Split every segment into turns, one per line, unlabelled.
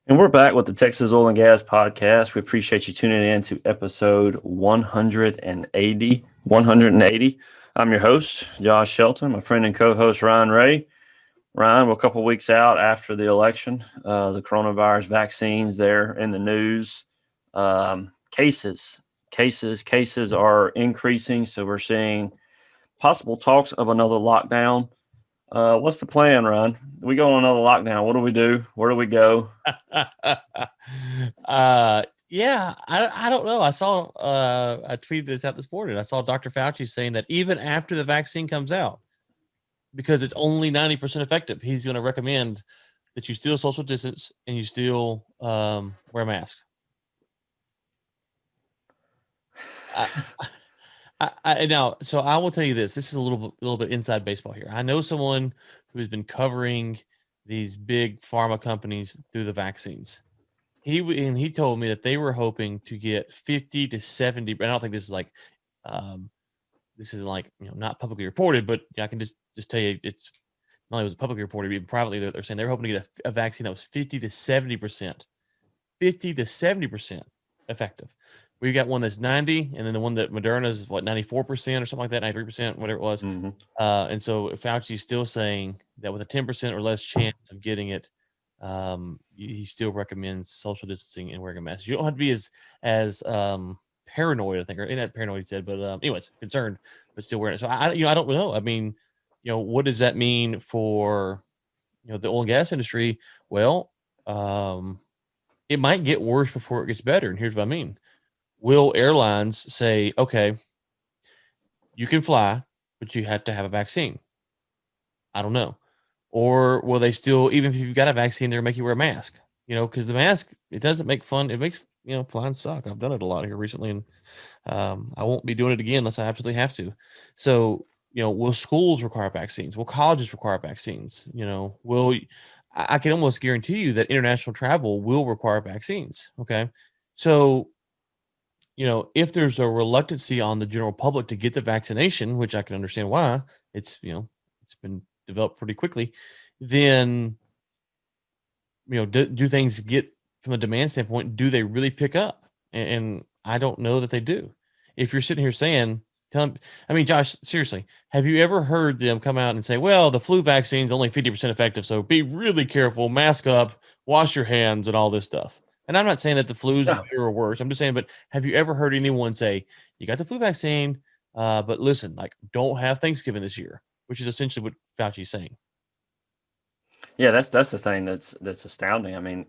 And we're back with the Texas Oil and Gas Podcast. We appreciate you tuning in to episode 180. 180. I'm your host, Josh Shelton, my friend and co-host, Ryan Ray. Ryan, we're a couple weeks out after the election. The coronavirus vaccines there in the news. Cases are increasing, so we're seeing possible talks of another lockdown. What's the plan, Ryan? We go on another lockdown. What do we do? Where do we go?
Yeah, I don't know. I saw I tweeted this out this morning. I saw Dr. Fauci saying that even after the vaccine comes out, because it's only 90% effective, he's going to recommend that you still social distance and you still wear a mask. Now, so I will tell you this. This is a little bit inside baseball here. I know someone who has been covering these big pharma companies through the vaccines. He told me that they were hoping to get 50 to 70. I don't think this is like, this isn't like, not publicly reported, but I can just tell you it's not only was it publicly reported, but privately they're saying they're hoping to get a vaccine that was 50 to 70%, 50 to 70% effective. We got one that's 90, and then the one that Moderna is 94% or something like that, 93%, whatever it was.
Mm-hmm.
And so Fauci's still saying that with a 10% or less chance of getting it, he still recommends social distancing and wearing a mask. You don't have to be as paranoid, I think, or not paranoid, he said, but anyways, concerned, but still wearing it. So I don't know. I mean, what does that mean for the oil and gas industry? Well, it might get worse before it gets better, and here's what I mean. Will airlines say, okay, you can fly, but you have to have a vaccine? I don't know. Or will they still, even if you've got a vaccine, they're make you wear a mask? Because the mask, it doesn't make fun. It makes flying suck. I've done it a lot here recently, and I won't be doing it again unless I absolutely have to. So, will schools require vaccines? Will colleges require vaccines? Will I can almost guarantee you that international travel will require vaccines. Okay, so if there's a reluctancy on the general public to get the vaccination, which I can understand why, it's been developed pretty quickly, then do things get, from a demand standpoint, do they really pick up? And I don't know that they do. If you're sitting here saying, I mean, Josh, seriously, have you ever heard them come out and say, well, the flu vaccine is only 50% effective, so be really careful, mask up, wash your hands, and all this stuff? And I'm not saying that the flu is
No.
better or worse. I'm just saying, but have you ever heard anyone say, you got the flu vaccine, but listen, like, don't have Thanksgiving this year, which is essentially what Fauci's saying.
Yeah, that's the thing that's astounding. I mean,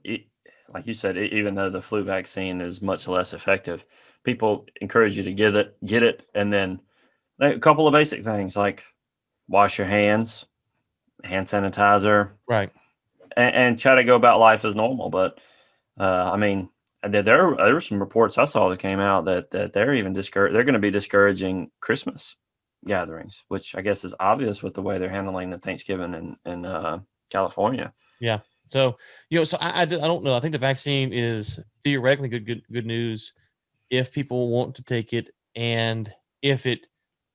like you said, even though the flu vaccine is much less effective, people encourage you to get it, and then a couple of basic things like wash your hands, hand sanitizer,
Right.
and try to go about life as normal. But I mean, there were some reports I saw that came out that they're even they're going to be discouraging Christmas gatherings, which I guess is obvious with the way they're handling the Thanksgiving in California.
Yeah. So, so I don't know. I think the vaccine is theoretically good news if people want to take it, and if it,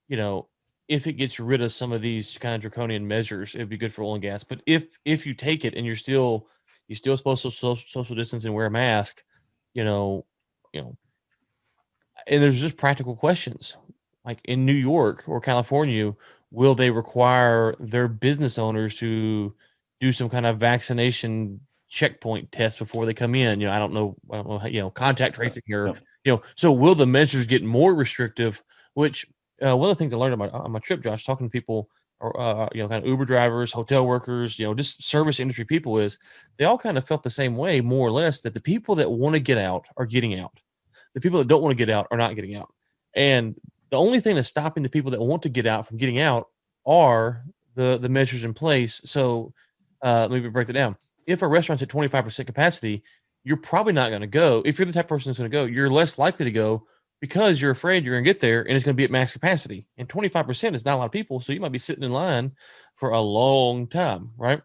you know, if it gets rid of some of these kind of draconian measures, it'd be good for oil and gas. But if you take it and you're still supposed to social distance and wear a mask, you know, you know, and there's just practical questions. Like in New York or California, will they require their business owners to do some kind of vaccination checkpoint test before they come in? I don't know how, contact tracing or,
Yep.
so will the measures get more restrictive? Which one of the things I learned on my trip, Josh, talking to people, or kind of Uber drivers, hotel workers, just service industry people, is they all kind of felt the same way, more or less, that the people that want to get out are getting out. The people that don't want to get out are not getting out. And the only thing that's stopping the people that want to get out from getting out are the measures in place. So let me break it down. If a restaurant's at 25% capacity, you're probably not going to go. If you're the type of person that's going to go, you're less likely to go because you're afraid you're going to get there and it's going to be at max capacity. And 25% is not a lot of people, so you might be sitting in line for a long time, right?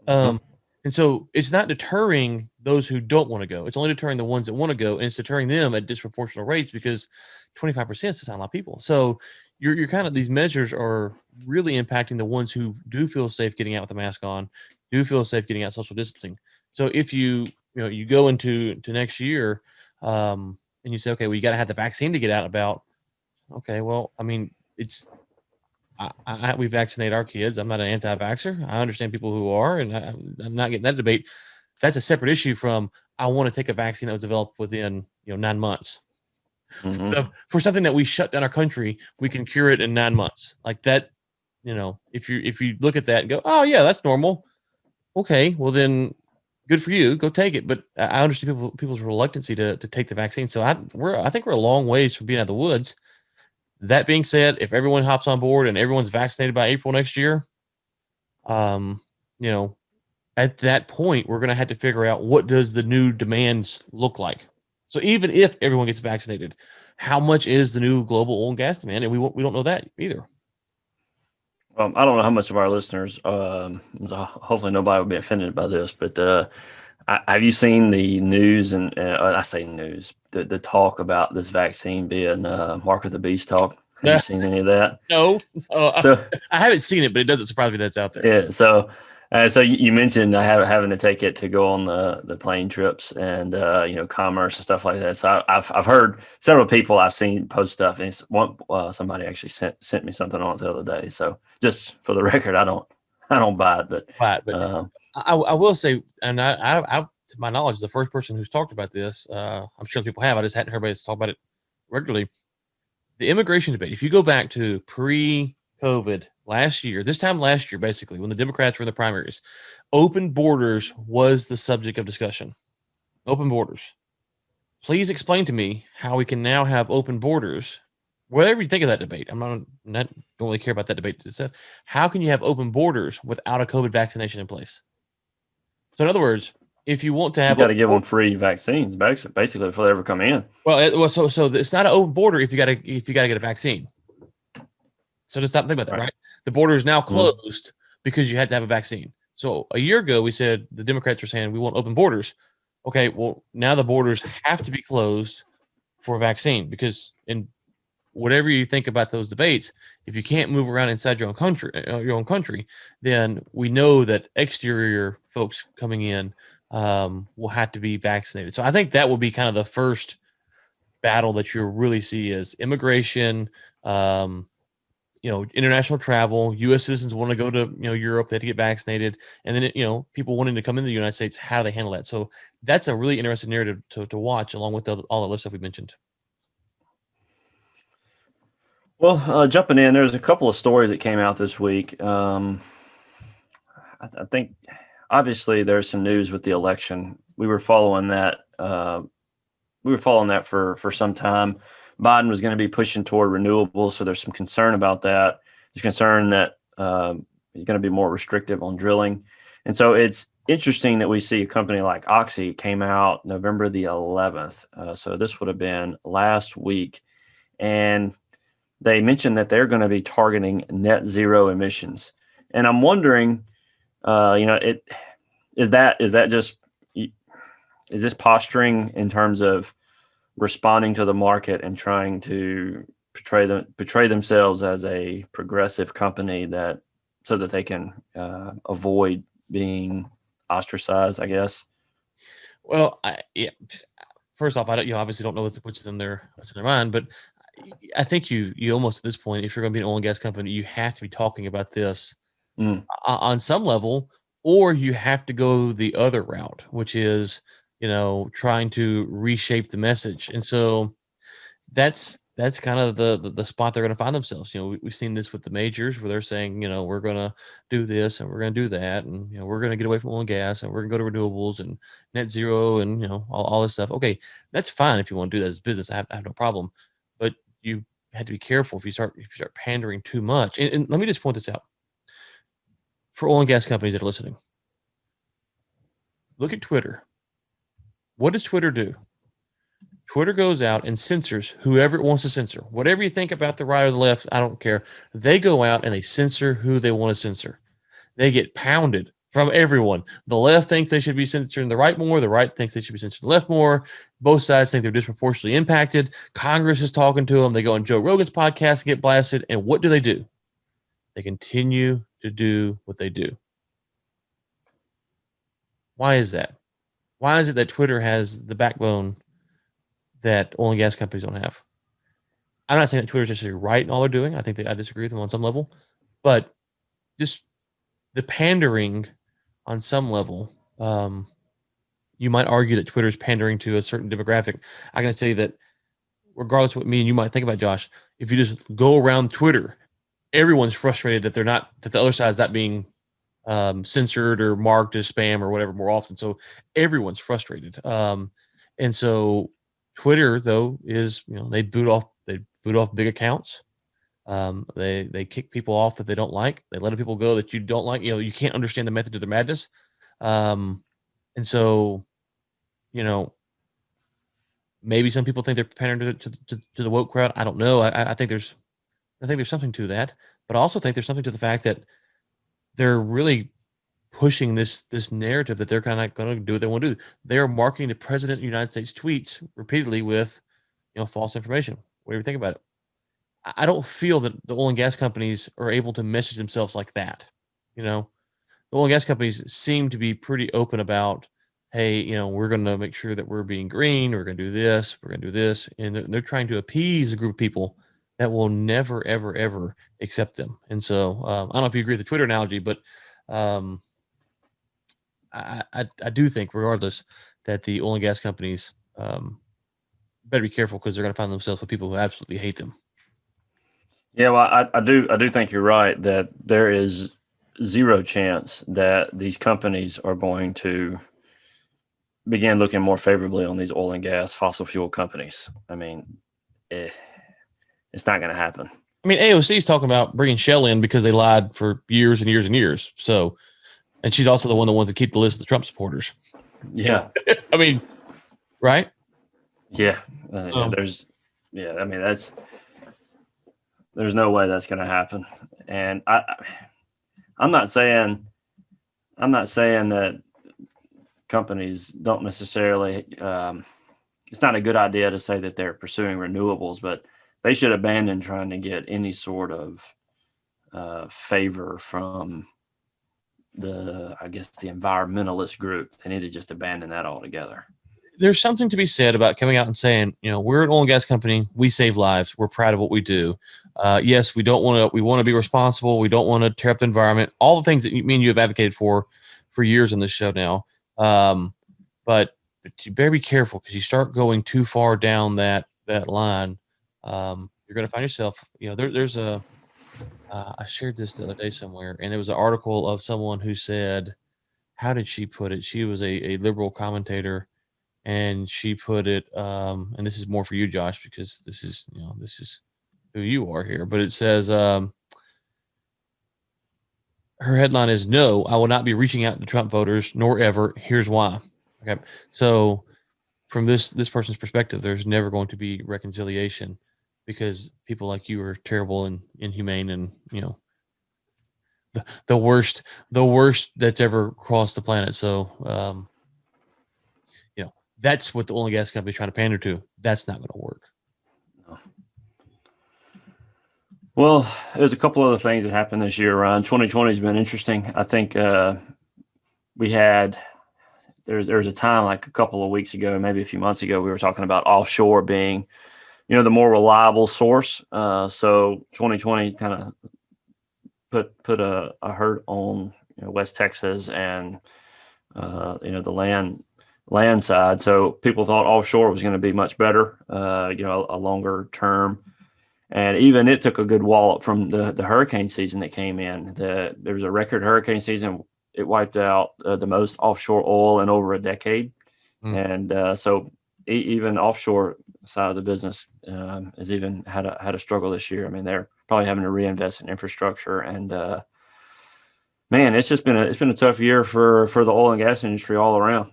Mhm.
And so it's not deterring those who don't want to go. It's only deterring the ones that want to go, and it's deterring them at disproportional rates because 25% is not a lot of people. So you're kind of, these measures are really impacting the ones who do feel safe getting out with the mask on, do feel safe getting out social distancing. So if you you go into next year, and you say, okay, well, you got to have the vaccine to get out and about. Okay, well, I mean, it's we vaccinate our kids. I'm not an anti-vaxxer. I understand people who are, and I'm not getting that debate. That's a separate issue from I want to take a vaccine that was developed within 9 months.
Mm-hmm.
For something that we shut down our country, we can cure it in 9 months. Like that, if you look at that and go, oh yeah, that's normal. Okay, well then, good for you. Go take it. But I understand people's reluctancy to take the vaccine. So I think we're a long ways from being out of the woods. That being said, if everyone hops on board and everyone's vaccinated by April next year, um, you know, at that point, we're going to have to figure out what does the new demands look like. So even if everyone gets vaccinated, how much is the new global oil and gas demand? And we don't know that either.
I don't know how much of our listeners, hopefully nobody will be offended by this, but have you seen the news and I say news, the talk about this vaccine being Mark of the Beast talk? Have you seen any of that?
No, so I haven't seen it, but it doesn't surprise me that's out there.
Yeah, so you mentioned having to take it to go on the plane trips and commerce and stuff like that. So I've heard several people I've seen post stuff, and somebody actually sent me something on it the other day. So just for the record, I don't buy it, but
I will say, and I to my knowledge, the first person who's talked about this, I'm sure people have. I just hadn't heard anybody talk about it regularly. The immigration debate. If you go back to pre-COVID this time last year, basically, when the Democrats were in the primaries, open borders was the subject of discussion. Open borders. Please explain to me how we can now have open borders. Whatever you think of that debate, don't really care about that debate. How can you have open borders without a COVID vaccination in place? So, in other words, if you want to have,
you got to give them free vaccines, basically, before they ever come in.
Well, so it's not an open border if you got to get a vaccine. So just stop thinking about that, right? The border is now closed because you had to have a vaccine. So a year ago, we said the Democrats were saying we want open borders. Okay, well now the borders have to be closed for a vaccine because in whatever you think about those debates, if you can't move around inside your own country, then we know that exterior folks coming in will have to be vaccinated. So I think that will be kind of the first battle that you'll really see is immigration, international travel. U.S. citizens want to go to Europe, they have to get vaccinated, and then people wanting to come into the United States, how do they handle that? So that's a really interesting narrative to watch, along with all the other stuff we mentioned.
Well, jumping in, there's a couple of stories that came out this week. I think obviously there's some news with the election. We were following that. For some time. Biden was going to be pushing toward renewables, so there's some concern about that. There's concern that he's going to be more restrictive on drilling. And so it's interesting that we see a company like Oxy came out November the 11th. So this would have been last week. And they mentioned that they're going to be targeting net zero emissions. And I'm wondering, is this posturing in terms of responding to the market and trying to portray themselves as a progressive company so that they can avoid being ostracized, I guess?
Well, first off, I don't, obviously don't know what's in their mind, but I think you almost at this point, if you're going to be an oil and gas company, you have to be talking about this on some level, or you have to go the other route, which is trying to reshape the message. And so that's kind of the spot they're going to find themselves. We've seen this with the majors where they're saying, we're going to do this and we're going to do that. And, we're going to get away from oil and gas and we're going to go to renewables and net zero and, all this stuff. Okay, that's fine if you want to do that as business. I have no problem. But you have to be careful if you start pandering too much. And let me just point this out for oil and gas companies that are listening. Look at Twitter. What does Twitter do? Twitter goes out and censors whoever it wants to censor. Whatever you think about the right or the left, I don't care. They go out and they censor who they want to censor. They get pounded from everyone. The left thinks they should be censoring the right more. The right thinks they should be censoring the left more. Both sides think they're disproportionately impacted. Congress is talking to them. They go on Joe Rogan's podcast and get blasted. And what do? They continue to do what they do. Why is that? Why is it that Twitter has the backbone that oil and gas companies don't have? I'm not saying that Twitter's necessarily right in all they're doing. I think that I disagree with them on some level, but just the pandering on some level. You might argue that Twitter's pandering to a certain demographic. I can tell you that regardless of what me and you might think about, Josh, if you just go around Twitter, everyone's frustrated that that the other side is not being censored or marked as spam or whatever more often. So everyone's frustrated. And so Twitter though is, they boot off big accounts. They kick people off that they don't like. They let people go that you don't like. You can't understand the method of their madness. And so, maybe some people think they're pandering to the woke crowd. I don't know. I think there's something to that, but I also think there's something to the fact that they're really pushing this narrative that they're kind of going to do what they want to do. They're marking the president of the United States tweets repeatedly with, false information. What do you think about it? I don't feel that the oil and gas companies are able to message themselves like that. The oil and gas companies seem to be pretty open about, hey, we're going to make sure that we're being green. We're going to do this. We're going to do this. And they're trying to appease a group of people that will never, ever, ever accept them. And so I don't know if you agree with the Twitter analogy, but I do think, regardless, that the oil and gas companies better be careful because they're going to find themselves with people who absolutely hate them.
Yeah, well, I do think you're right that there is zero chance that these companies are going to begin looking more favorably on these oil and gas fossil fuel companies. I mean, it's not going to happen.
I mean, AOC is talking about bringing Shell in because they lied for years and years and years. So, and she's also the one that wants to keep the list of the Trump supporters.
Yeah.
I mean, right?
Yeah. There's no way that's going to happen. And I'm not saying that companies don't necessarily, it's not a good idea to say that they're pursuing renewables, but they should abandon trying to get any sort of favor from the environmentalist group. They need to just abandon that altogether.
There's something to be said about coming out and saying, we're an oil and gas company. We save lives. We're proud of what we do. Yes, we want to be responsible. We don't want to tear up the environment. All the things that me and you have advocated for years on this show now. But you better be careful because you start going too far down that line. You're going to find yourself, there's a, I shared this the other day somewhere, and there was an article of someone who said, how did she put it? She was a liberal commentator, and she put it, and this is more for you, Josh, because this is who you are here. But it says, her headline is, "No, I will not be reaching out to Trump voters, nor ever. Here's why." Okay, so from this person's perspective, there's never going to be reconciliation because people like you are terrible and inhumane, and the worst that's ever crossed the planet. So, that's what the oil and gas company is trying to pander to. That's not going to work.
No. Well, there's a couple other things that happened this year, Ryan. 2020 has been interesting. I think we had there's a time like a couple of weeks ago, maybe a few months ago, we were talking about offshore being, the more reliable source. So 2020 kind of put a hurt on West Texas and the land side. So people thought offshore was going to be much better, a longer term. And even it took a good wallop from the hurricane season that came in. There was a record hurricane season. It wiped out the most offshore oil in over a decade. And so even offshore side of the business has even had a struggle this year. I mean, they're probably having to reinvest in infrastructure. And man, it's been a tough year for the oil and gas industry all around.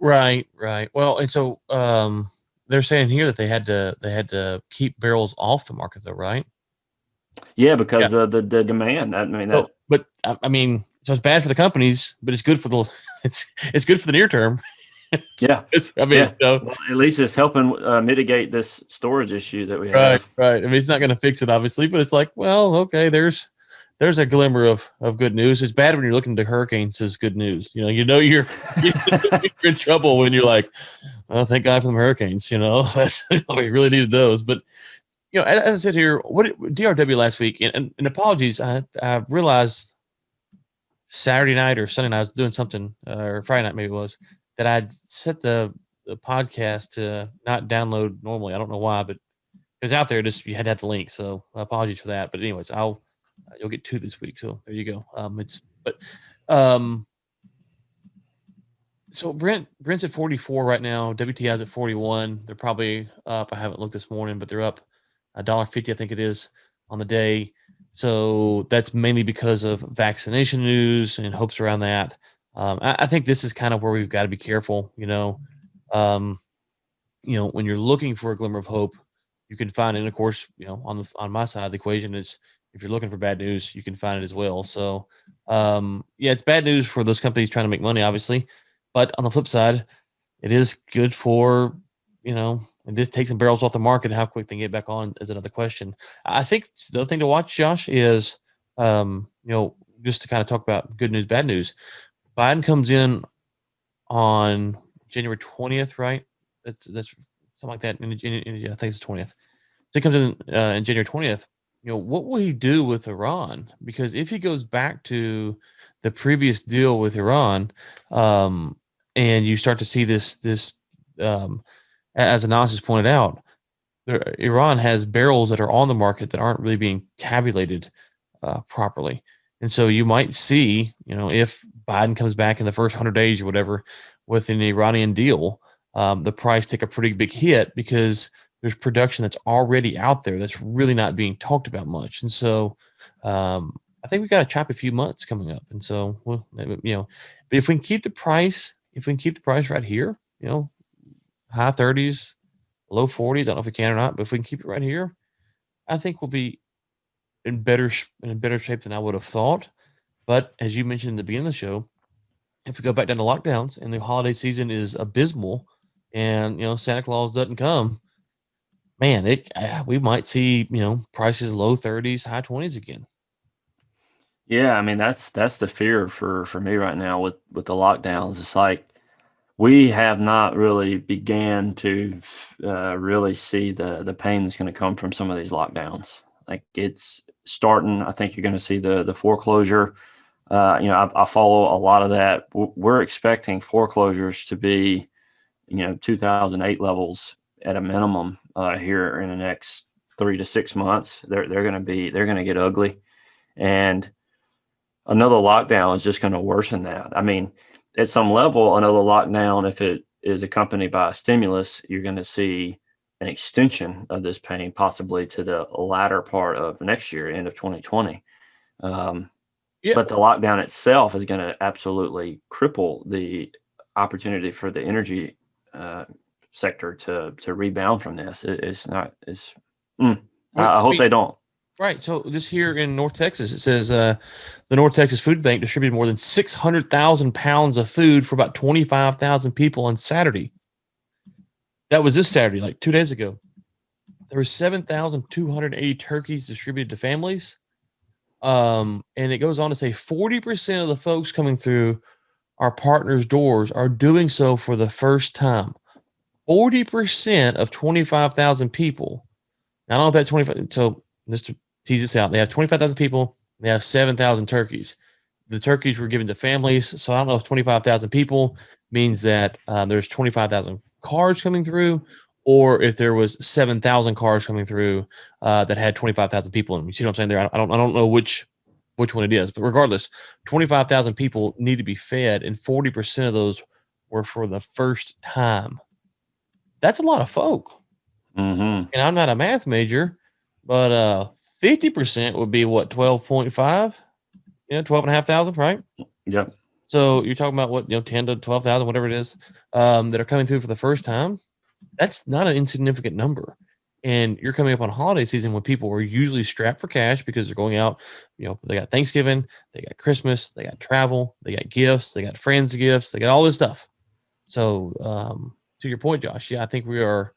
Right. Well, and so they're saying here that they had to keep barrels off the market, though, right?
Yeah, because the demand. I mean,
so it's bad for the companies, but it's good for the it's good for the near term.
Yeah,
well,
at least it's helping mitigate this storage issue that we have.
Right. I mean, it's not going to fix it, obviously, but it's like, well, okay, there's there's a glimmer of good news. It's bad when you're looking to hurricanes as good news. You're in trouble when you're like, oh, thank God for them hurricanes. That's we really needed those. But as I said here, what DRW last week, and apologies, I realized Saturday night or Sunday night I was doing something, or Friday night maybe it was, that I'd set the podcast to not download normally. I don't know why, but it was out there. Just you had to have the link, so apologies for that. But anyways, you'll get 2 this week. So there you go. So Brent's at 44 right now. WTI's at 41. They're probably up. I haven't looked this morning, but they're up $1.50, I think it is, on the day. So that's mainly because of vaccination news and hopes around that. I think this is kind of where we've got to be careful. When you're looking for a glimmer of hope, you can find it. And of course, on my side of the equation is if you're looking for bad news, you can find it as well. So, it's bad news for those companies trying to make money, obviously. But on the flip side, it is good for, it just takes some barrels off the market. How quick they get back on is another question. I think the other thing to watch, Josh, is, just to kind of talk about good news, bad news. Biden comes in on January 20th, right? That's something like that. I think it's the 20th. So he comes in January 20th. What will he do with Iran? Because if he goes back to the previous deal with Iran, and you start to see this, as analysis pointed out, Iran has barrels that are on the market that aren't really being tabulated properly. And so you might see, if Biden comes back in the first 100 days or whatever with an Iranian deal, the price take a pretty big hit because there's production that's already out there that's really not being talked about much. And so I think we got a choppy few months coming up. And so, but if we can keep the price, right here, high 30s, low 40s, I don't know if we can or not, but if we can keep it right here, I think we'll be in better shape than I would have thought. But as you mentioned in the beginning of the show, if we go back down to lockdowns and the holiday season is abysmal, and Santa Claus doesn't come, man, we might see prices low 30s, high 20s again.
Yeah, I mean that's the fear for me right now with the lockdowns. It's like we have not really began to really see the pain that's going to come from some of these lockdowns. Like it's starting. I think you're going to see the foreclosure. I follow a lot of that. We're expecting foreclosures to be 2008 levels at a minimum here in the next 3 to 6 months. They're going to get ugly, and another lockdown is just going to worsen that. I mean, at some level, another lockdown, if it is accompanied by a stimulus, you're going to see an extension of this pain, possibly to the latter part of next year, end of 2020. But the lockdown itself is going to absolutely cripple the opportunity for the energy sector to rebound from this. I hope they don't.
Right. So just here in North Texas, it says the North Texas Food Bank distributed more than 600,000 pounds of food for about 25,000 people on Saturday. That was this Saturday, like 2 days ago. There were 7,280 turkeys distributed to families. And it goes on to say 40% of the folks coming through our partners' doors are doing so for the first time. 40% of 25,000 people. Now, I don't know if that's 25. So just to tease this out, they have 25,000 people. They have 7,000 turkeys. The turkeys were given to families. So I don't know if 25,000 people means that there's 25,000 cars coming through, or if there was 7,000 cars coming through that had 25,000 people in them. You see what I'm saying there? I don't know which one it is, but regardless, 25,000 people need to be fed, and 40% of those were for the first time. That's a lot of folk.
Mm-hmm.
And I'm not a math major, but 50% would be what, 12.5? 12,500, right?
Yep.
So you're talking about what, 10 to 12,000, whatever it is, that are coming through for the first time. That's not an insignificant number. And you're coming up on holiday season when people are usually strapped for cash because they're going out. They got Thanksgiving, they got Christmas, they got travel, they got gifts, they got friends' gifts, they got all this stuff. So to your point, Josh, I think we are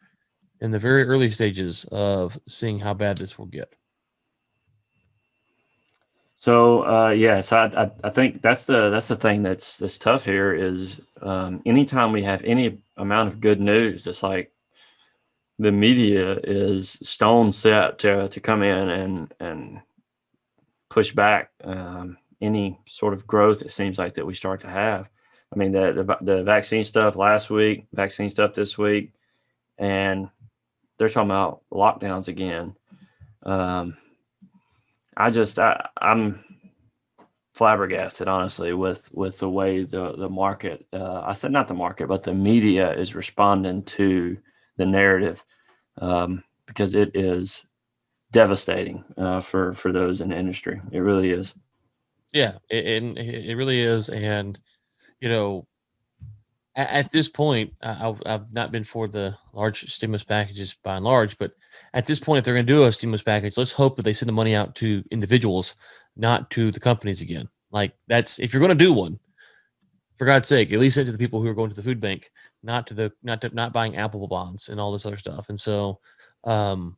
in the very early stages of seeing how bad this will get.
So I think that's the thing that's tough here is anytime we have any amount of good news, it's like the media is stone set to come in and push back any sort of growth it seems like that we start to have. I mean, the vaccine stuff last week, vaccine stuff this week, and they're talking about lockdowns again. Um, I'm flabbergasted, honestly, with the way the market, I said not the market, but the media is responding to the narrative, because it is devastating for those in the industry. It really is.
Yeah, it really is. And you know, at this point, I've not been for the large stimulus packages by and large, but at this point, if they're going to do a stimulus package, let's hope that they send the money out to individuals, not to the companies again. Like that's if you're going to do one, for God's sake, at least send it to the people who are going to the food bank, not buying Apple bonds and all this other stuff. And so, um,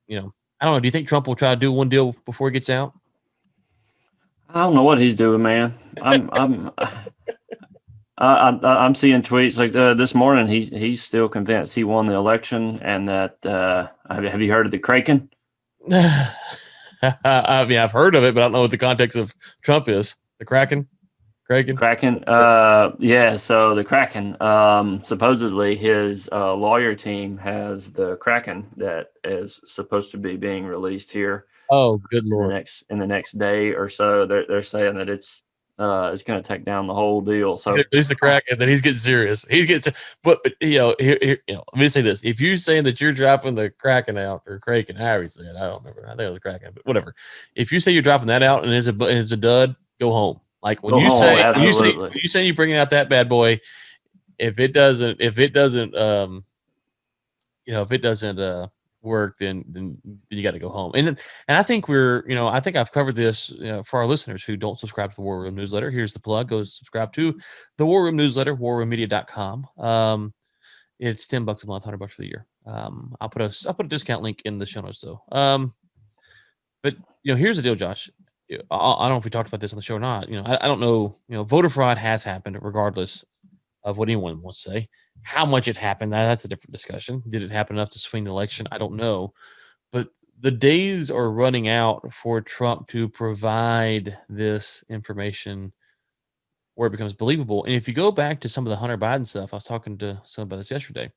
I don't know. Do you think Trump will try to do one deal before he gets out?
I don't know what he's doing, man. I'm seeing tweets like this morning. He's still convinced he won the election, and that have you heard of the Kraken?
I mean, I've heard of it, but I don't know what the context of Trump is. The Kraken.
Kraken. Yeah. So the Kraken. Supposedly his lawyer team has the Kraken that is supposed to be being released here
Oh, good
in the
lord!
next day or so. They're saying that it's going to take down the whole deal. So
He's the Kraken, then he's getting serious. He's getting, but here, let me say this: if you're saying that you're dropping the Kraken out or Kraken, however you say it, I don't remember. I think it was Kraken, but whatever. If you say you're dropping that out and it's a dud, go home. Like when
go
you
home.
say
Absolutely.
when you say you're bringing out that bad boy, if it doesn't if it doesn't work, then you got to go home. And I think I think I've covered this for our listeners who don't subscribe to the War Room newsletter. Here's the plug: go subscribe to the War Room newsletter, warroommedia.com. It's $10 a month, $100 for the year. I'll put a discount link in the show notes though. But here's the deal, Josh. I don't know if we talked about this on the show or not. I don't know. Voter fraud has happened regardless of what anyone wants to say. How much it happened, that's a different discussion. Did it happen enough to swing the election? I don't know. But the days are running out for Trump to provide this information where it becomes believable. And if you go back to some of the Hunter Biden stuff, I was talking to somebody about this yesterday.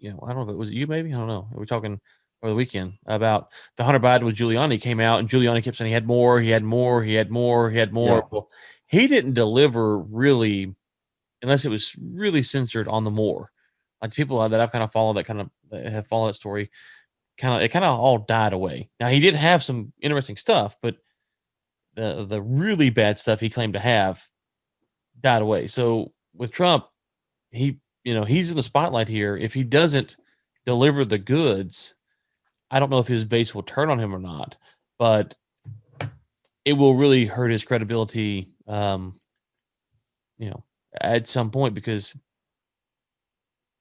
I don't know if it was you, maybe. I don't know. We were talking over the weekend about the Hunter Biden with Giuliani came out, and Giuliani kept saying he had more, he had more, he had more, he had more.
Yeah.
Well, he didn't deliver really unless it was really censored on the more. Like the people that I've kind of followed that have followed that story, it kind of all died away. Now he did have some interesting stuff, but the really bad stuff he claimed to have died away. So with Trump, he's in the spotlight here. If he doesn't deliver the goods, I don't know if his base will turn on him or not, but it will really hurt his credibility. At some point, because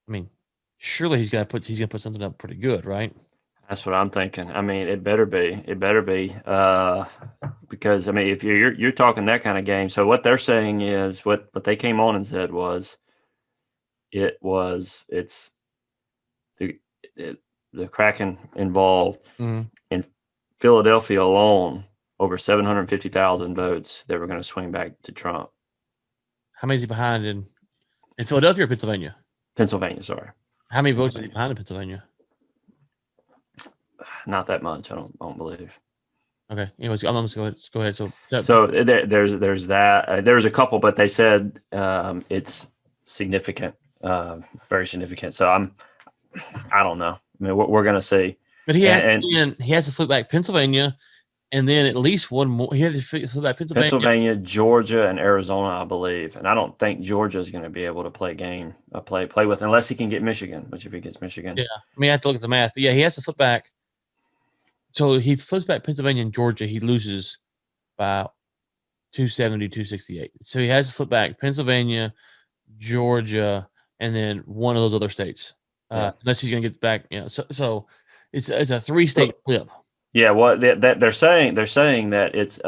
I mean, surely he's gonna put something up pretty good, right?
That's what I'm thinking. I mean, it better be. It better be. Because I mean, if you're talking that kind of game, so what they're saying is what they came on and said was it's the the Kraken involved
Mhm.
in Philadelphia alone over 750,000 votes that were going to swing back to Trump.
How many is he behind in Philadelphia or Pennsylvania?
Pennsylvania, sorry.
How many votes is he behind in Pennsylvania?
Not that much, I don't believe.
Okay. Anyways, I'm just go ahead. So
there's that. There's a couple, but they said it's significant, very significant. So I don't know. I mean, we're going to see.
But he has to flip back Pennsylvania, and then at least one more. He had to flip back
Pennsylvania, Georgia, and Arizona, I believe. And I don't think Georgia is going to be able to play with unless he can get Michigan. Which if he gets Michigan,
yeah. I mean, I have to look at the math, but yeah, he has to flip back. So he flips back Pennsylvania and Georgia. He loses by 270, 268. So he has to flip back Pennsylvania, Georgia, and then one of those other states. Unless he's going to get back, so it's a 3-state flip.
Yeah, what that they're saying that it's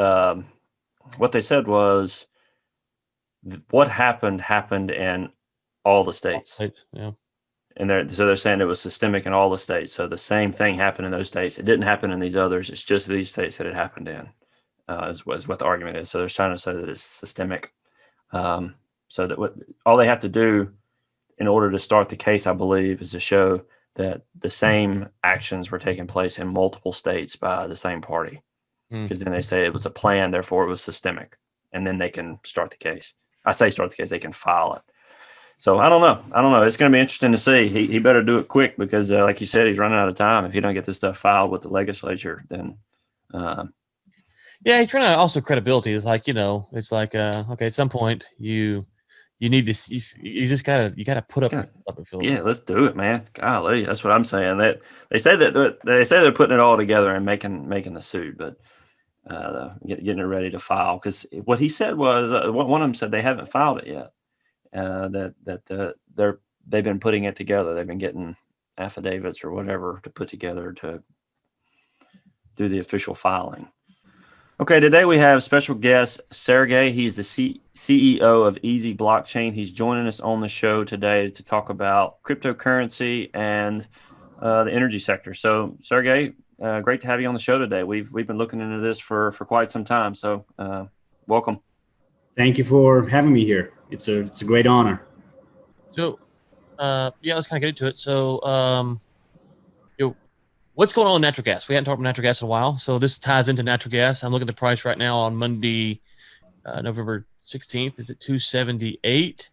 what they said was what happened in all the states.
Right. Yeah.
And they're saying it was systemic in all the states. So the same thing happened in those states. It didn't happen in these others. It's just these states that it happened in. Is what the argument is. So they're trying to say that it's systemic. So that all they have to do in order to start the case, I believe, is to show that the same actions were taking place in multiple states by the same party. Because then they say it was a plan, therefore it was systemic, and then they can start the case. I say start the case; they can file it. So I don't know. It's going to be interesting to see. He better do it quick because, like you said, he's running out of time. If you don't get this stuff filed with the legislature, then
Yeah, he's trying to also credibility. It's like, it's like okay, at some point you need to you just gotta put up a field.
Yeah, let's do it, man. Golly, that's what I'm saying. That they say they're putting it all together and making the suit, but getting it ready to file. Because what he said was one of them said they haven't filed it yet. They've been putting it together. They've been getting affidavits or whatever to put together to do the official filing. Okay, today we have special guest Sergei. He's the CEO of Easy Blockchain. He's joining us on the show today to talk about cryptocurrency and the energy sector. So, Sergei, great to have you on the show today. We've been looking into this for quite some time. So, welcome.
Thank you for having me here. It's a great honor.
So, let's kind of get into it. So, what's going on with natural gas? We hadn't talked about natural gas in a while, so this ties into natural gas. I'm looking at the price right now on Monday, November 16th. Is it $2.78?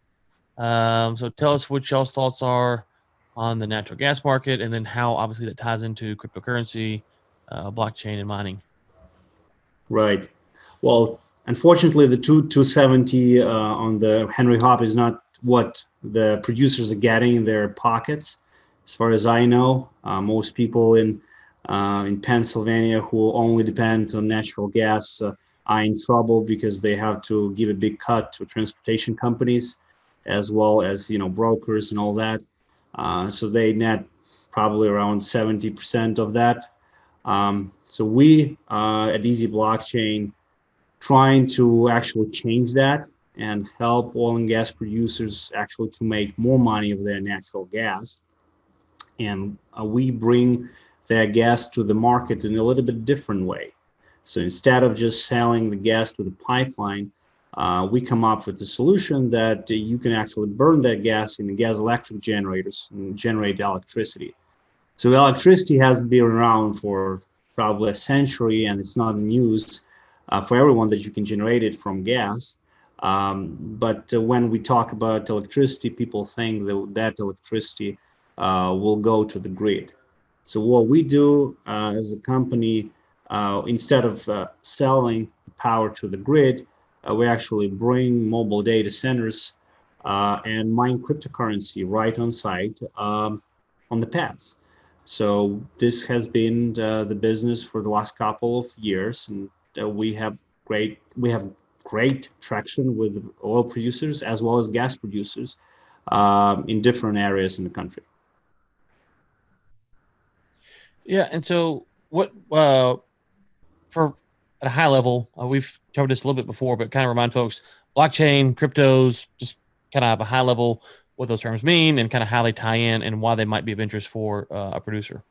So tell us what y'all's thoughts are on the natural gas market, and then how obviously that ties into cryptocurrency, blockchain, and mining.
Right. Well, unfortunately, the 270 on the Henry Hub is not what the producers are getting in their pockets. As far as I know, most people in Pennsylvania who only depend on natural gas are in trouble because they have to give a big cut to transportation companies, as well as brokers and all that. So they net probably around 70% of that. So we at Easy Blockchain trying to actually change that and help oil and gas producers actually to make more money of their natural gas. And we bring their gas to the market in a little bit different way. So instead of just selling the gas to the pipeline, we come up with a solution that you can actually burn that gas in the gas electric generators and generate electricity. So electricity has been around for probably a century, and it's not news for everyone that you can generate it from gas. But when we talk about electricity, people think that electricity will go to the grid. So what we do as a company, instead of selling power to the grid, we actually bring mobile data centers and mine cryptocurrency right on site on the pads. So this has been the business for the last couple of years, and we have great traction with oil producers as well as gas producers in different areas in the country.
Yeah, and so what for at a high level, we've covered this a little bit before, but kind of remind folks, blockchain, cryptos, just kind of have a high level what those terms mean and kind of how they tie in and why they might be of interest for a producer.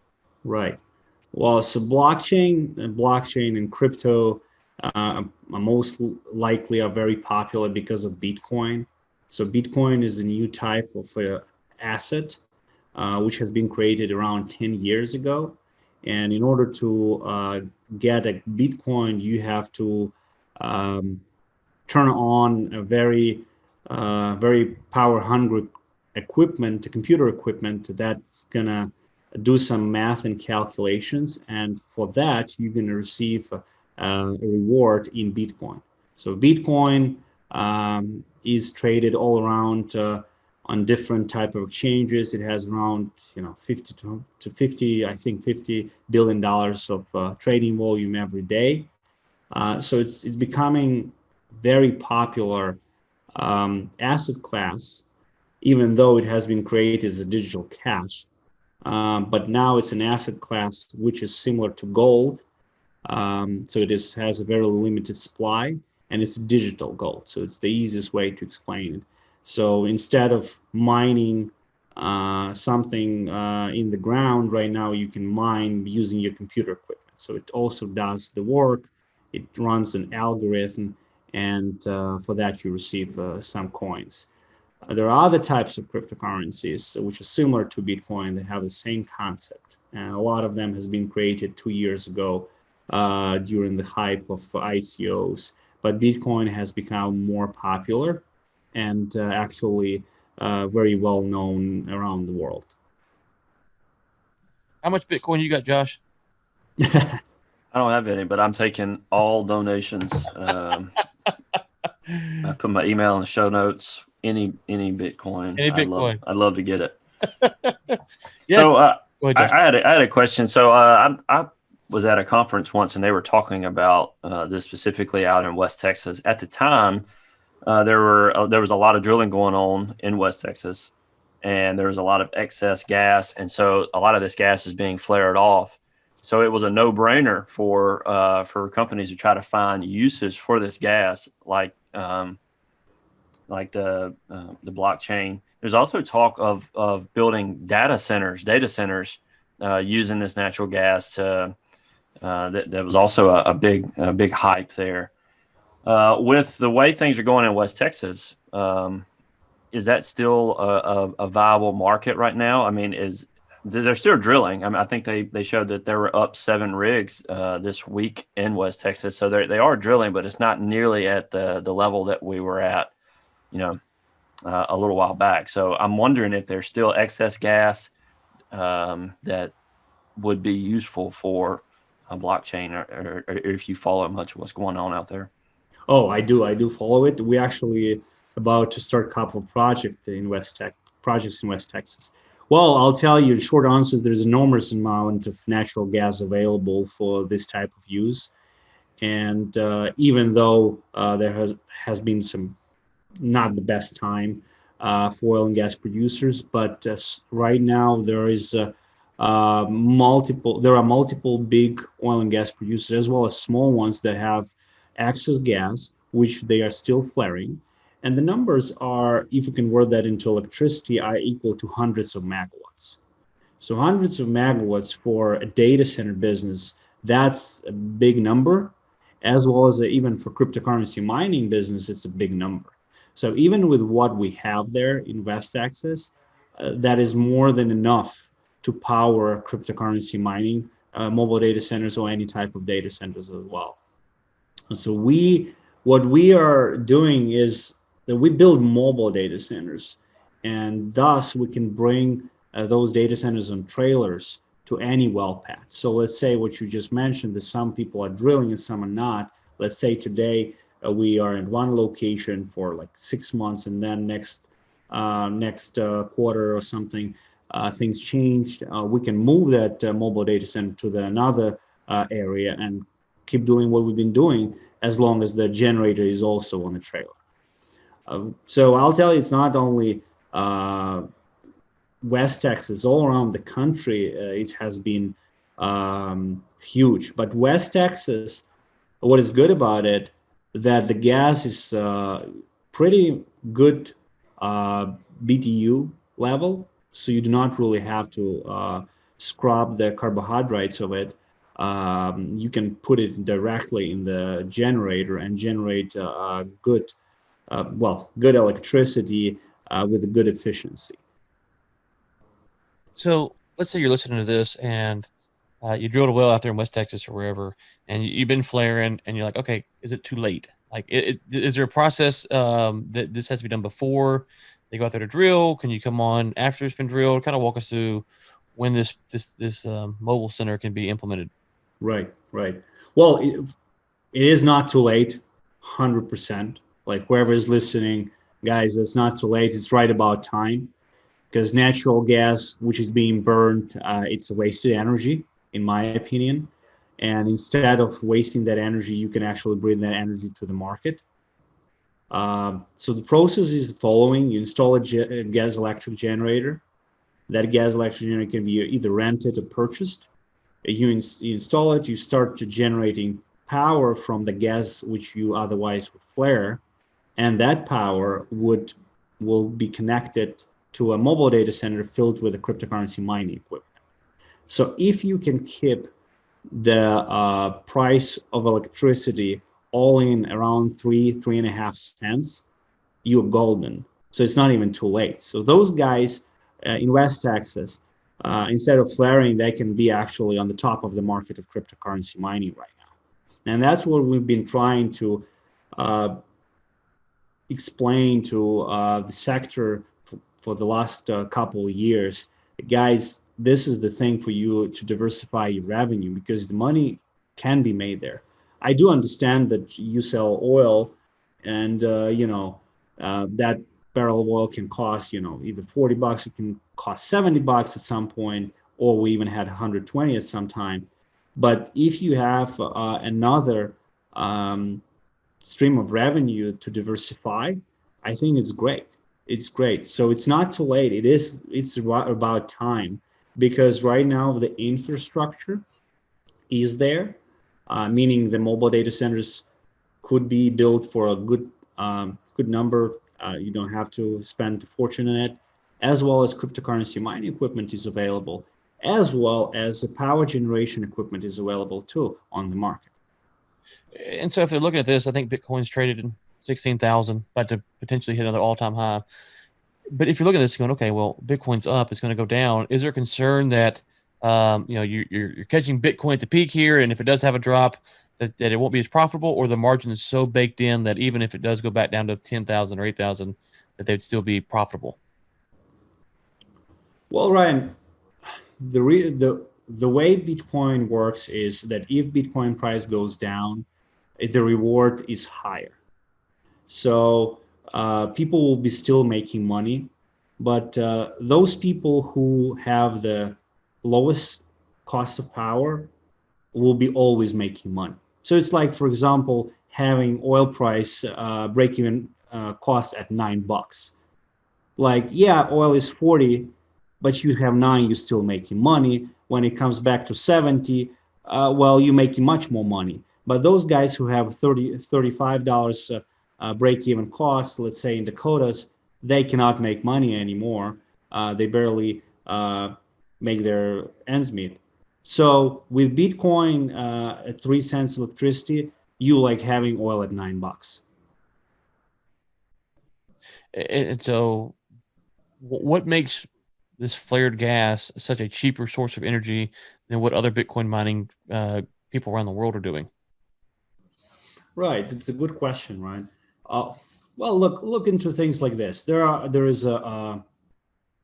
Right. Well, so blockchain and crypto most likely are very popular because of Bitcoin. So Bitcoin is the new type of asset which has been created around 10 years ago. And in order to get a Bitcoin, you have to turn on a very power hungry equipment, computer equipment that's gonna do some math and calculations, and for that you're going to receive a reward in Bitcoin. So Bitcoin is traded all around on different type of exchanges. It has around 50 to 50, I think $50 billion of trading volume every day. So it's becoming very popular asset class, even though it has been created as a digital cash. But now it's an asset class which is similar to gold, So has a very limited supply, and it's digital gold. So it's the easiest way to explain it. So instead of mining something in the ground right now, you can mine using your computer equipment. So it also does the work. It runs an algorithm, and for that you receive some coins. There are other types of cryptocurrencies which are similar to Bitcoin. They have the same concept. And a lot of them has been created 2 years ago during the hype of ICOs. But Bitcoin has become more popular and actually very well known around the world.
How much Bitcoin you got, Josh?
I don't have any, but I'm taking all donations. I put my email in the show notes. Any Bitcoin,
Any Bitcoin.
I'd love to get it.
Yeah.
So
Go ahead, Josh.
I had a question. So I was at a conference once, and they were talking about this specifically out in West Texas. At the time, there was a lot of drilling going on in West Texas, and there was a lot of excess gas, and so a lot of this gas is being flared off. So it was a no-brainer for companies to try to find uses for this gas, like the blockchain. There's also talk of building data centers using this natural gas to. That was also a big hype there. With the way things are going in West Texas, is that still a viable market right now? I mean, they're still drilling. I mean, I think they showed that there were up 7 rigs this week in West Texas. So they are drilling, but it's not nearly at the level that we were at, a little while back. So I'm wondering if there's still excess gas that would be useful for a blockchain, or if you follow much of what's going on out there.
Oh, I do follow it. We actually about to start a couple of projects in West Texas. Well, I'll tell you, short answer, there's enormous amount of natural gas available for this type of use. And even though there has been some not the best time for oil and gas producers, but right now there are multiple big oil and gas producers as well as small ones that have excess gas, which they are still flaring. And the numbers are, if you convert that into electricity, are equal to hundreds of megawatts. So hundreds of megawatts for a data center business, that's a big number, as well as even for cryptocurrency mining business, it's a big number. So even with what we have there in West Texas, that is more than enough to power cryptocurrency mining, mobile data centers, or any type of data centers as well. And so what we are doing is that we build mobile data centers, and thus we can bring those data centers on trailers to any well pad. So let's say what you just mentioned, that some people are drilling and some are not. Let's say today we are in one location for like 6 months, and then next quarter or something, things changed. We can move that mobile data center to another area and keep doing what we've been doing as long as the generator is also on the trailer. So I'll tell you, it's not only West Texas, all around the country, it has been huge. But West Texas, what is good about it, that the gas is pretty good BTU level, so you do not really have to scrub the carbohydrates of it. You can put it directly in the generator and generate good electricity with a good efficiency.
So let's say you're listening to this and you drilled a well out there in West Texas or wherever, and you've been flaring, and you're like, okay, is it too late? Like, is there a process that this has to be done before they go out there to drill? Can you come on after it's been drilled? Kind of walk us through when this mobile center can be implemented.
Right. Well, it is not too late, 100%. Like whoever is listening, guys, it's not too late. It's right about time, because natural gas, which is being burned, it's a wasted energy, in my opinion. And instead of wasting that energy, you can actually bring that energy to the market. So the process is the following. You install a gas electric generator. That gas electric generator can be either rented or purchased. You install it, you start to generating power from the gas which you otherwise would flare, and that power will be connected to a mobile data center filled with a cryptocurrency mining equipment. So if you can keep the price of electricity all in around 3.5 cents, you're golden. So it's not even too late. So those guys in West Texas, instead of flaring, they can be actually on the top of the market of cryptocurrency mining right now. And that's what we've been trying to explain to the sector for the last couple of years. Guys, this is the thing for you to diversify your revenue, because the money can be made there. I do understand that you sell oil, and that barrel of oil can cost either $40, it can cost $70 at some point, or we even had 120 at some time. But if you have another stream of revenue to diversify, I think it's great. It's great. So it's not too late. It's about time, because right now the infrastructure is there, meaning the mobile data centers could be built for a good number. You don't have to spend a fortune on it, as well as cryptocurrency mining equipment is available, as well as the power generation equipment is available too on the market.
And so if they're looking at this, I think Bitcoin's traded in 16,000, about to potentially hit another all-time high. But if you're looking at this going, okay, well, Bitcoin's up, it's going to go down. Is there concern that you're catching Bitcoin at the peak here, and if it does have a drop, that it won't be as profitable, or the margin is so baked in that even if it does go back down to 10,000 or 8,000, that they'd still be profitable?
Well, Ryan, the way Bitcoin works is that if Bitcoin price goes down, the reward is higher. So people will be still making money, but those people who have the lowest cost of power will be always making money. So it's like, for example, having oil price break-even cost at $9. Like, yeah, oil is 40, but you have 9, you're still making money. When it comes back to 70, well, you're making much more money. But those guys who have $35 break-even cost, let's say in Dakotas, they cannot make money anymore. They barely make their ends meet. So with Bitcoin at 3 cents electricity, you like having oil at $9.
And so what makes this flared gas such a cheaper source of energy than what other Bitcoin mining people around the world are doing?
Right, it's a good question, right? Well, look into things like this. There is a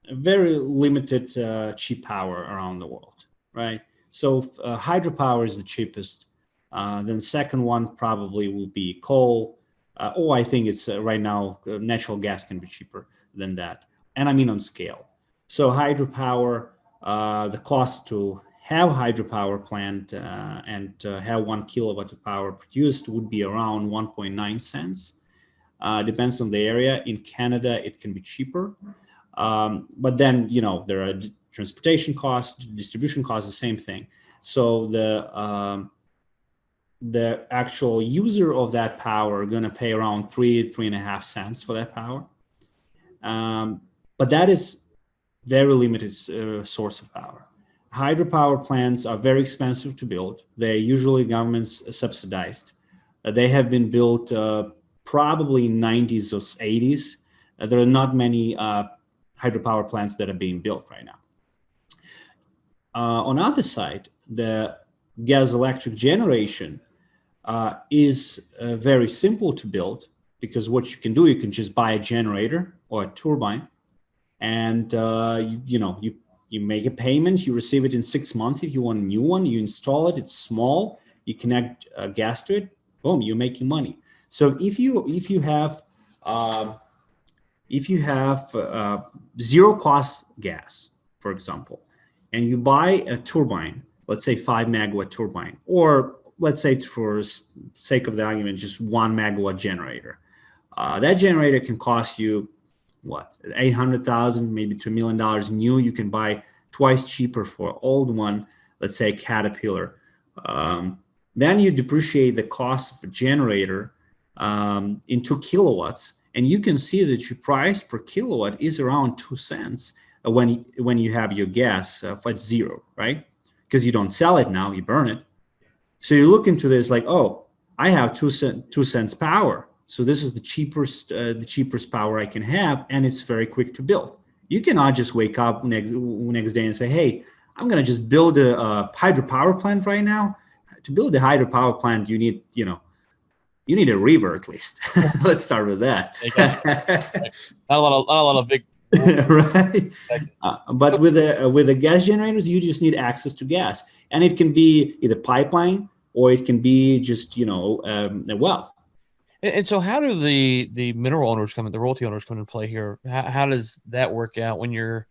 very limited cheap power around the world, right? So hydropower is the cheapest. Then the second one probably will be coal. Or I think it's right now natural gas can be cheaper than that, and I mean on scale. So hydropower, the cost to have hydropower plant and have 1 kilowatt of power produced would be around 1.9 cents. Depends on the area. In Canada, it can be cheaper. But then, there are transportation costs, distribution costs, the same thing. So the actual user of that power are going to pay around 3.5 cents for that power. But that is very limited source of power. Hydropower plants are very expensive to build. They're usually governments subsidized. They have been built probably in 90s or 80s. There are not many hydropower plants that are being built right now. On the other side, the gas electric generation is very simple to build, because what you can do, you can just buy a generator or a turbine, and you make a payment, you receive it in 6 months. If you want a new one, you install it, it's small, you connect gas to it, boom, you're making money. So if you have zero cost gas, for example, and you buy a turbine, let's say 5 megawatt turbine, or let's say for sake of the argument, just 1 megawatt generator, that generator can cost you what, 800,000, maybe $2 million new. You can buy twice cheaper for old one, let's say Caterpillar. Then you depreciate the cost of a generator into kilowatts, and you can see that your price per kilowatt is around 2 cents when you have your gas at zero, right? Because you don't sell it now, you burn it. So you look into this like, oh, I have 2 cents power. So this is the cheapest power I can have, and it's very quick to build. You cannot just wake up next day and say, hey, I'm going to just build a hydropower plant right now. To build a hydropower plant, you need a river at least. Let's start with that.
Not a lot of big.
Right. But with the gas generators, you just need access to gas, and it can be either pipeline or it can be just a well.
And so, how do the mineral owners the royalty owners come into play here? How does that work out when you're,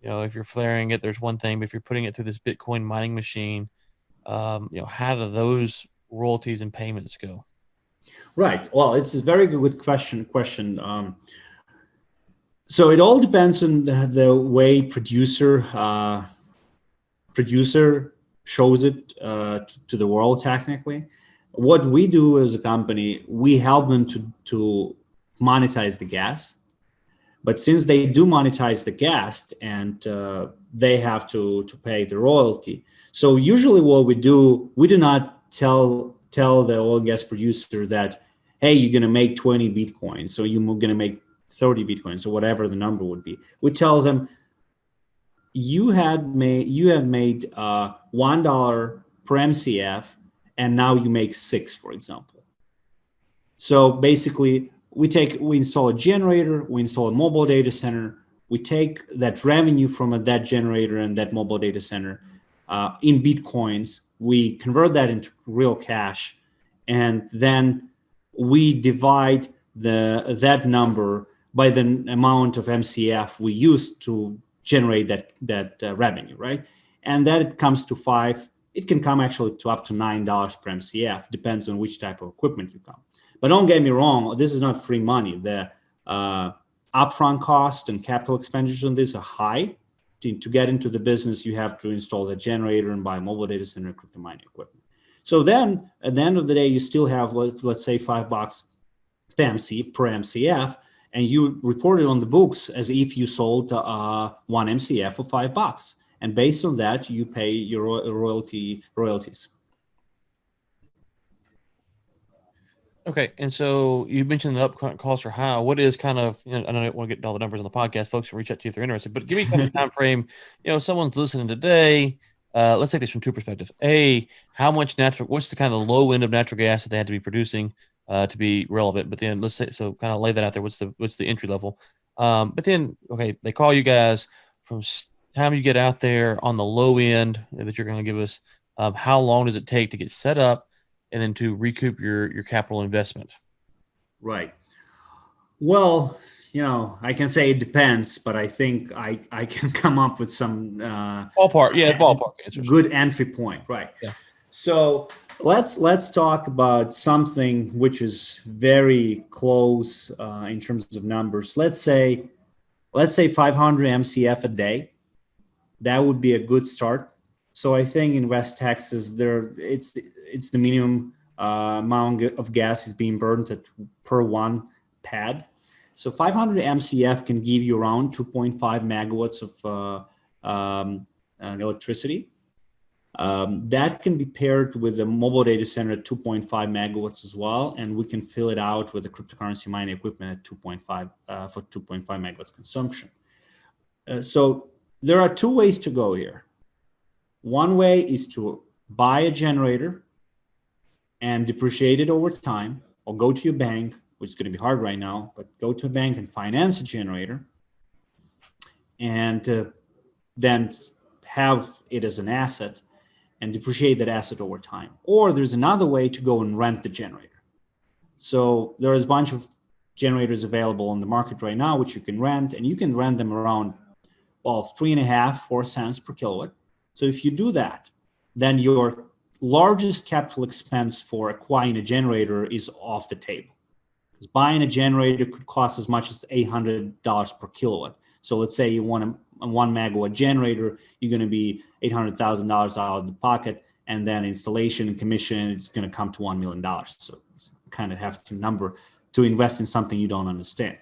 if you're flaring it, there's one thing, but if you're putting it through this Bitcoin mining machine, how do those royalties and payments go? Right.
Well, it's a very good question. So it all depends on the way producer shows it to the world. Technically, what we do as a company, we help them to monetize the gas. But since they do monetize the gas, and they have to pay the royalty. So usually what we do not tell the oil and gas producer that, hey, you're going to make 20 Bitcoins, so you're going to make 30 Bitcoins, or whatever the number would be. We tell them, you have made $1 per MCF, and now you make 6, for example. So basically, we install a generator, we install a mobile data center, we take that revenue from that generator and that mobile data center in Bitcoins, we convert that into real cash, and then we divide that number by the amount of MCF we use to generate that revenue, right? And that it comes to 5. It can come actually to up to $9 per MCF, depends on which type of equipment you come. But don't get me wrong, this is not free money. The upfront cost and capital expenditures on this are high. To get into the business, you have to install the generator and buy mobile data center crypto mining equipment. So then, at the end of the day, you still have, let's say, $5 per MCF, and you report it on the books as if you sold 1 MCF for $5. And based on that, you pay your royalties.
Okay, and so you mentioned the upfront costs are high. What is kind of, I don't want to get all the numbers on the podcast. Folks can reach out to you if they're interested, but give me kind of a time frame. Someone's listening today. Let's take this from two perspectives. How much what's the kind of low end of natural gas that they had to be producing to be relevant? But then let's say, so kind of lay that out there. What's the entry level? But then, okay, they call you guys from time you get out there on the low end that you're going to give us. How long does it take to get set up and then to recoup your capital investment?
Right. Well, I can say it depends, but I think I can come up with some
ballpark answers.
Good entry point, right?
Yeah.
So let's talk about something which is very close in terms of numbers. Let's say 500 MCF a day. That would be a good start. So I think in West Texas, it's the minimum amount of gas is being burned per one pad. So 500 MCF can give you around 2.5 megawatts of electricity. That can be paired with a mobile data center at 2.5 megawatts as well, and we can fill it out with the cryptocurrency mining equipment at 2.5 for 2.5 megawatts consumption. So there are two ways to go here. One way is to buy a generator and depreciate it over time, or go to your bank, which is going to be hard right now, but go to a bank and finance a generator, and then have it as an asset and depreciate that asset over time. Or there's another way to go and rent the generator. So there is a bunch of generators available on the market right now, which you can rent, and you can rent them around, 3.5-4 cents per kilowatt. So if you do that, then your largest capital expense for acquiring a generator is off the table. Because buying a generator could cost as much as $800 per kilowatt. So let's say you want to 1 megawatt generator, you're going to be $800,000 out of the pocket, and then installation and commission, it's going to come to $1 million. So it's kind of hefty number to invest in something you don't understand.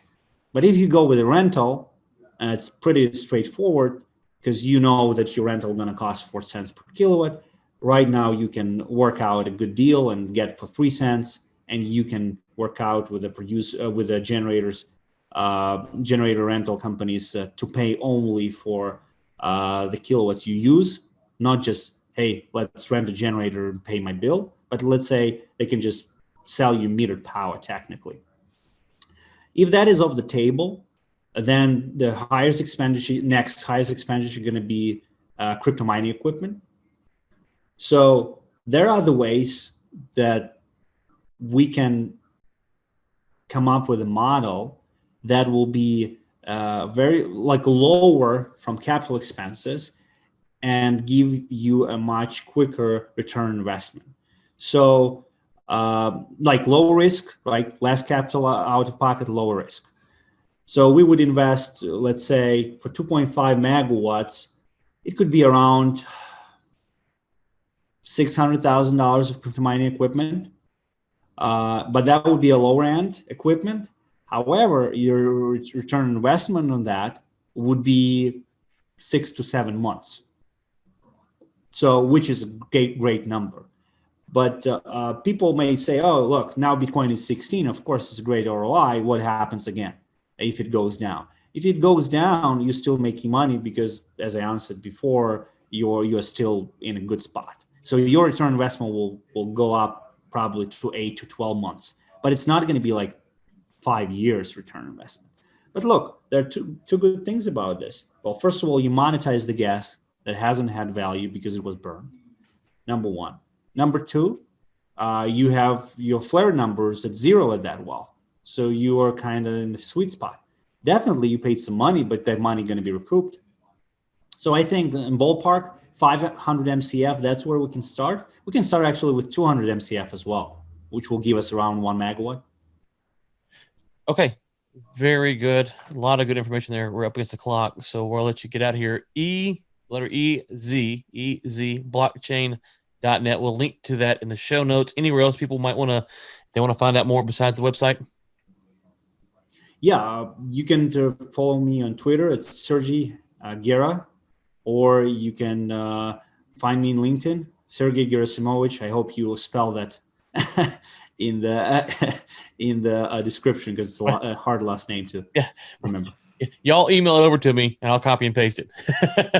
But if you go with a rental, it's pretty straightforward, because you know that your rental is going to cost 4 cents per kilowatt. Right now, you can work out a good deal and get it for 3 cents, and you can work out with the generator rental companies to pay only for the kilowatts you use, not just, hey, let's rent a generator and pay my bill, but let's say they can just sell you metered power technically. If that is off the table, then the next highest expenditure is going to be crypto mining equipment. So there are other ways that we can come up with a model that will be very lower from capital expenses and give you a much quicker return on investment. So low risk, less capital out of pocket, lower risk. So we would invest, let's say, for 2.5 megawatts, it could be around $600,000 of crypto mining equipment, but that would be a lower end equipment. However, your return on investment on that would be 6 to 7 months. So, which is a great number. But people may say, oh, look, now Bitcoin is 16. Of course, it's a great ROI. What happens again if it goes down? If it goes down, you're still making money because, as I answered before, you're still in a good spot. So your return on investment will go up probably to 8 to 12 months. But it's not going to be like 5 years return on investment. But look, there are two good things about this. Well, first of all, you monetize the gas that hasn't had value because it was burned. Number one. Number two, you have your flare numbers at zero at that well. So you are kind of in the sweet spot. Definitely you paid some money, but that money going to be recouped. So I think in ballpark, 500 MCF, that's where we can start. We can start actually with 200 MCF as well, which will give us around 1 megawatt.
Okay. Very good. A lot of good information there. We're up against the clock, so we'll let you get out of here. Letter EZ, blockchain.net. We'll link to that in the show notes. Anywhere else people might want to find out more besides the website?
Yeah, you can follow me on Twitter. It's Sergii Gera, or you can find me in LinkedIn, Sergii Gerasymovych. I hope you will spell that in the description, because it's a hard last name to remember.
Y'all email it over to me and I'll copy and paste it.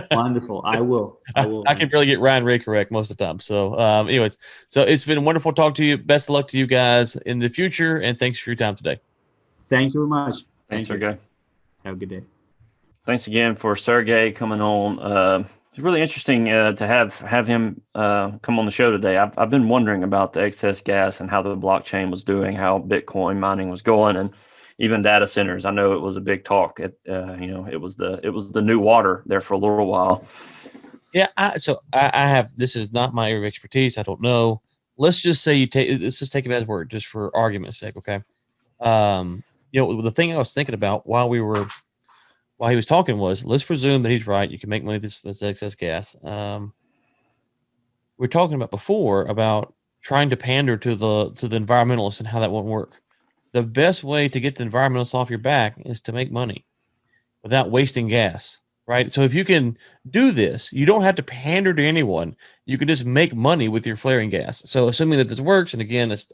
Wonderful. I will.
I can barely get Ryan Ray correct most of the time. So anyways, so it's been wonderful talking to you. Best of luck to you guys in the future. And thanks for your time today.
Thank you very much.
Thanks, Sergei.
Have a good day.
Thanks again for Sergei coming on. It's really interesting to have him come on the show today. I've been wondering about the excess gas and how the blockchain was doing, how Bitcoin mining was going, and even data centers. I know it was a big talk. It was the new water there for a little while.
Yeah. I have, this is not my area of expertise. I don't know. Let's just say let's just take it as word, just for argument's sake. Okay. The thing I was thinking about while he was talking was, let's presume that he's right. You can make money with this excess gas. We were talking about before about trying to pander to the environmentalists and how that won't work. The best way to get the environmentalists off your back is to make money without wasting gas, right? So if you can do this, you don't have to pander to anyone. You can just make money with your flaring gas. So assuming that this works, and again, it's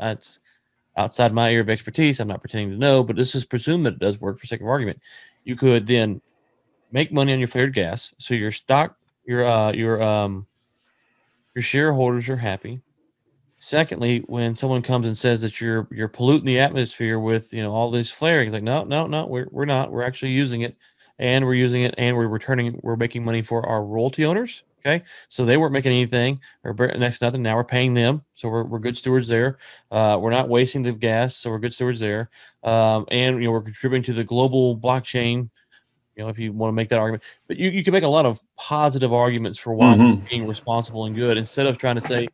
outside my area of expertise, I'm not pretending to know, but this is presumed that it does work for sake of argument. You could then make money on your flared gas. So your shareholders are happy. Secondly, when someone comes and says that you're polluting the atmosphere with all this flaring, it's like no, we're not. We're actually using it, and we're making money for our royalty owners. Okay, so they weren't making anything or next to nothing. Now we're paying them, so we're good stewards there. We're not wasting the gas, so we're good stewards there. And we're contributing to the global blockchain. If you want to make that argument, but you can make a lot of positive arguments for why we're being responsible and good, instead of trying to say,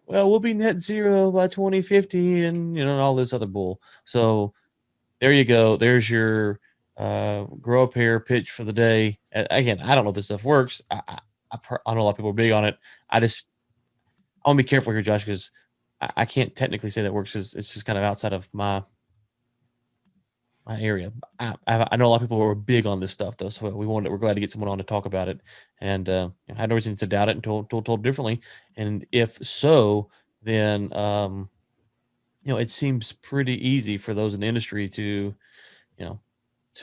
well, we'll be net zero by 2050 and all this other bull. So there you go. There's your grow a pair, pitch for the day. Again, I don't know if this stuff works. I know a lot of people are big on it. I want to be careful here, Josh, because I can't technically say that works because it's just kind of outside of my area. I know a lot of people who are big on this stuff, though, so we're glad to get someone on to talk about it. And I had no reason to doubt it until told differently. And if so, then it seems pretty easy for those in the industry to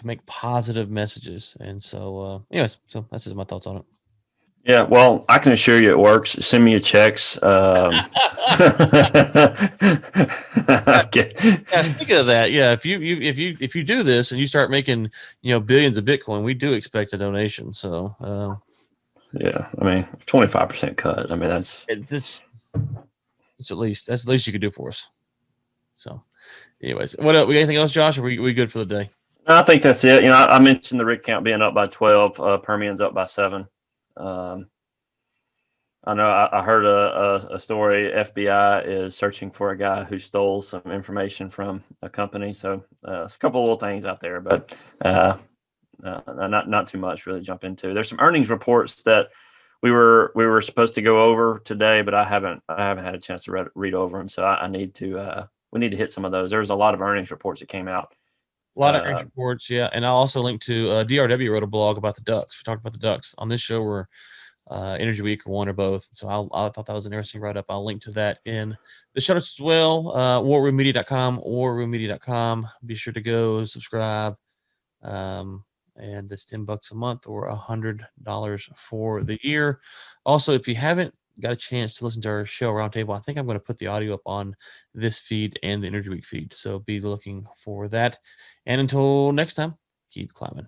make positive messages. And so, anyways, so that's just my thoughts on it.
Yeah, well, I can assure you it works. Send me your checks. Okay.
Yeah, speaking of that, yeah, if you do this and you start making billions of Bitcoin, we do expect a donation. So
Yeah, I mean 25% cut. I mean that's
that's the least you could do for us. So, anyways, what else? Anything else, Josh? Or we good for the day?
I think that's it. I mentioned the rig count being up by 12. Permian's up by 7. I know I heard a story. FBI is searching for a guy who stole some information from a company. So a couple of little things out there, but not too much really jump into. There's some earnings reports that we were supposed to go over today, but I haven't had a chance to read over them. So I need to we need to hit some of those. There's a lot of earnings reports that came out.
A lot of earnings reports, yeah. And I'll also link to DRW wrote a blog about the ducks. We talked about the ducks on this show. We're Energy Week or one or both. So I thought that was an interesting write-up. I'll link to that in the show notes as well. warroommedia.com. Be sure to go subscribe. And it's $10 a month or $100 for the year. Also, if you haven't got a chance to listen to our show Roundtable, I think I'm going to put the audio up on this feed and the Energy Week feed. So be looking for that. And until next time, keep climbing.